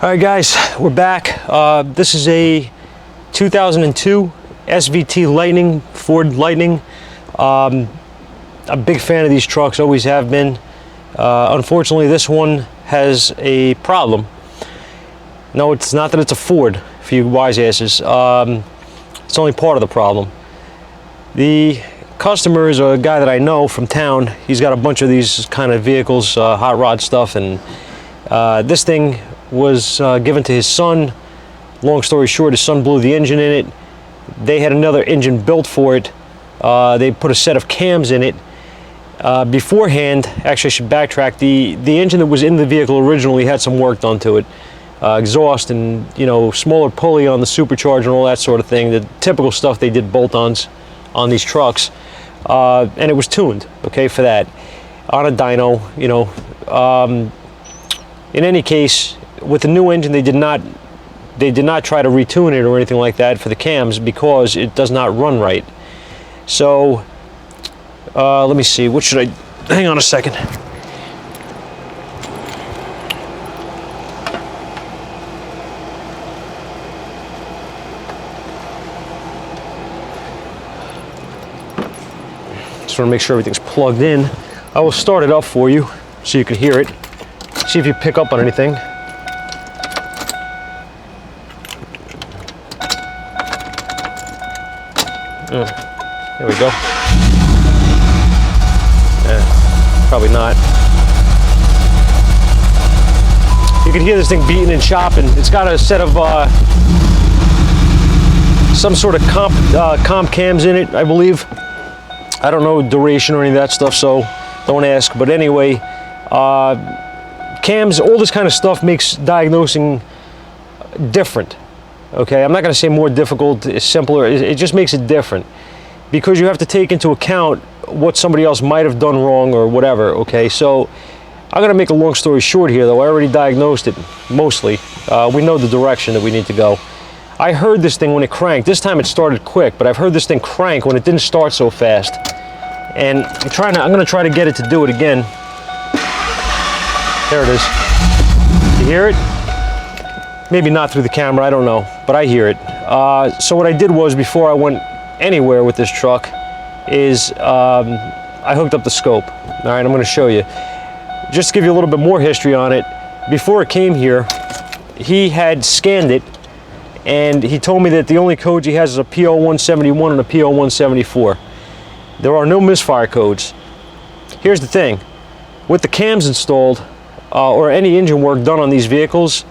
All right, guys, we're back. This is a 2002 SVT Lightning, Ford Lightning. I'm a big fan of these trucks, always have been. Unfortunately, this one has a problem. No, it's not that it's a Ford, for you wise asses. It's only part of the problem. The customer is a guy that I know from town. He's got a bunch of these kind of vehicles, hot rod stuff, and this thing was given to his son. Long story short, his son blew the engine in it. They had another engine built for it. They put a set of cams in it. Beforehand, actually I should backtrack, the engine that was in the vehicle originally had some work done to it. Exhaust and, you know, smaller pulley on the supercharger and all that sort of thing. The typical stuff they did bolt-ons on these trucks. And it was tuned, okay, for that. On a dyno, you know. In any case, with the new engine, they did not try to retune it or anything like that for the cams because it does not run right. So let me see, what should I, hang on a second. Just want to make sure everything's plugged in. I will start it up for you so you can hear it. See if you pick up on anything. There we go. Probably not. You can hear this thing beating and chopping. It's got a set of some sort of comp cams in it, I believe. I don't know duration or any of that stuff, so don't ask. But anyway, cams, all this kind of stuff makes diagnosing different. Okay, I'm not going to say more difficult, simpler. It just makes it different because you have to take into account what somebody else might have done wrong or whatever. Okay, so I'm going to make a long story short here, though. I already diagnosed it mostly. We know the direction that we need to go. I heard this thing when it cranked. This time it started quick, but I've heard this thing crank when it didn't start so fast. And I'm going to try to get it to do it again. There it is. You hear it? Maybe not through the camera, I don't know, but I hear it. So what I did was, before I went anywhere with this truck, is I hooked up the scope. All right, I'm going to show you. Just to give you a little bit more history on it, before it came here, he had scanned it, and he told me that the only codes he has is a PO171 and a PO174. There are no Misfire codes. Here's the thing. With the cams installed, or any engine work done on these vehicles,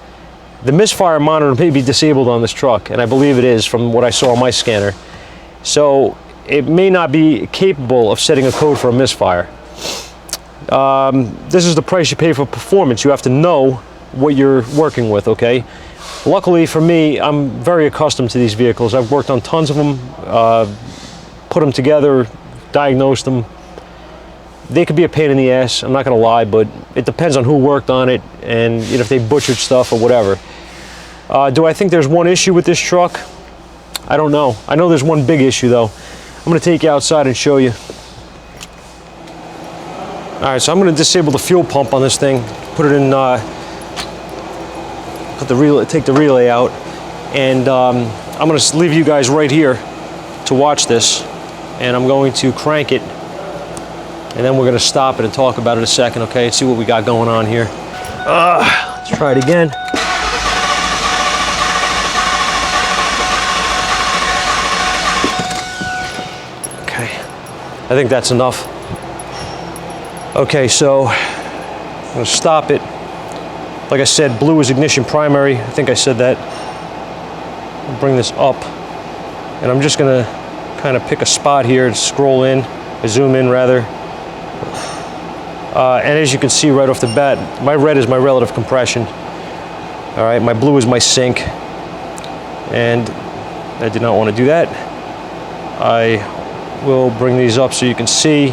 the Misfire monitor may be disabled on this truck, and I believe it is from what I saw on my scanner. So it may not be capable of setting a code for a Misfire. This is the price you pay for performance. You have to know what you're working with, okay? Luckily for me, I'm very accustomed to these vehicles. I've worked on tons of them, put them together, diagnosed them. They could be a pain in the ass, I'm not gonna lie, but it depends on who worked on it and, you know, if they butchered stuff or whatever. Do I think there's one issue with this truck? I don't know. I know there's one big issue though. I'm gonna take you outside and show you. All right, so I'm gonna disable the fuel pump on this thing, put it in, take the relay out, and I'm gonna leave you guys right here to watch this, and I'm going to crank it, and then we're going to stop it and talk about it a second, okay? And see what we got going on here. Let's try it again. Okay, I think that's enough. Okay, so I'm going to stop it. Like I said, blue is ignition primary. I think I said that. I'll bring this up, and I'm just going to kind of pick a spot here and scroll in, zoom in rather. And as you can see right off the bat, my red is my relative compression. All right, my blue is my sync. And I did not want to do that. I will bring these up so you can see.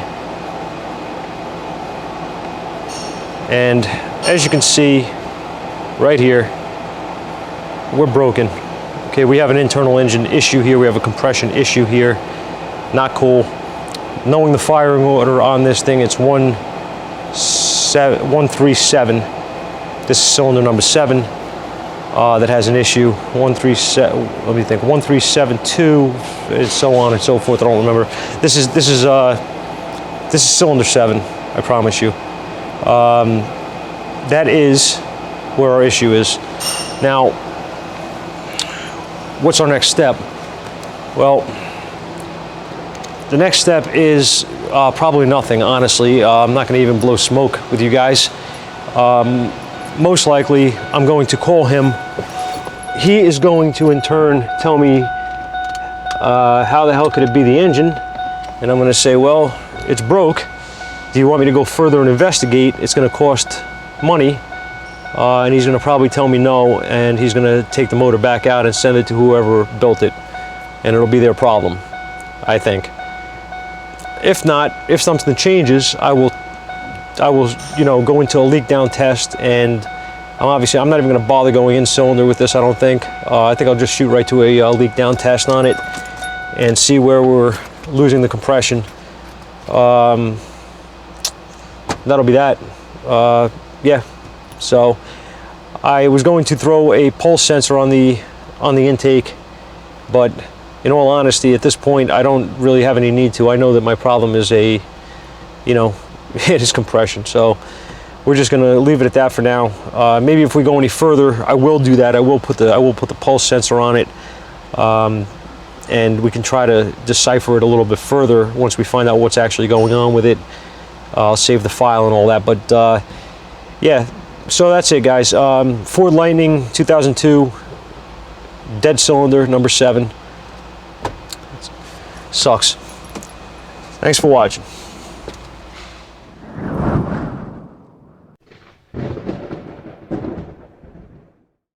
And as you can see right here, we're broken. Okay, we have an internal engine issue here. We have a compression issue here. Not cool. Knowing the firing order on this thing, it's 137. This is cylinder number 7. that has an issue. 137. Let me think. 1372, and so on and so forth. I don't remember. This is cylinder 7. I promise you. That is where our issue is. Now, what's our next step? Well, the next step is probably nothing, honestly. I'm not going to even blow smoke with you guys. Most likely, I'm going to call him. He is going to, in turn, tell me how the hell could it be the engine? And I'm going to say, well, it's broke. Do you want me to go further and investigate? It's going to cost money. And he's going to probably tell me no, and he's going to take the motor back out and send it to whoever built it. And it'll be their problem, I think. If not, if something changes, I will, you know, go into a leak down test, and I'm not even going to bother going in cylinder with this. I don't think. I think I'll just shoot right to a leak down test on it and see where we're losing the compression. That'll be that. Yeah. So I was going to throw a pulse sensor on the intake, but in all honesty, at this point, I don't really have any need to. I know that my problem is it is compression. So we're just going to leave it at that for now. Maybe if we go any further, I will do that. I will put the pulse sensor on it, and we can try to decipher it a little bit further once we find out what's actually going on with it. I'll save the file and all that. But yeah, so that's it, guys. Ford Lightning 2002, dead cylinder, number 7. Sucks. Thanks for watching.